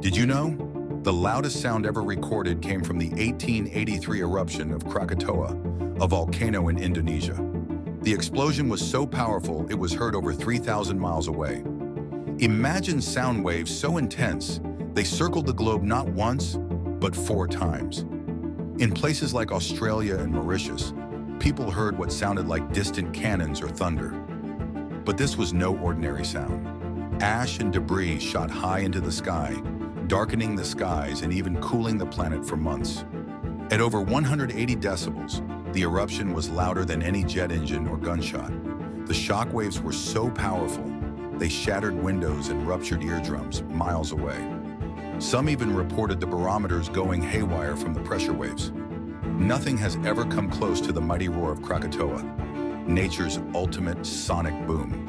Did you know? The loudest sound ever recorded came from the 1883 eruption of Krakatoa, a volcano in Indonesia. The explosion was so powerful it was heard over 3,000 miles away. Imagine sound waves so intense, they circled the globe not once, but 4 times. In places like Australia and Mauritius, people heard what sounded like distant cannons or thunder. But this was no ordinary sound. Ash and debris shot high into the sky, darkening the skies and even cooling the planet for months. At over 180 decibels, the eruption was louder than any jet engine or gunshot. The shock waves were so powerful, they shattered windows and ruptured eardrums miles away. Some even reported the barometers going haywire from the pressure waves. Nothing has ever come close to the mighty roar of Krakatoa, nature's ultimate sonic boom.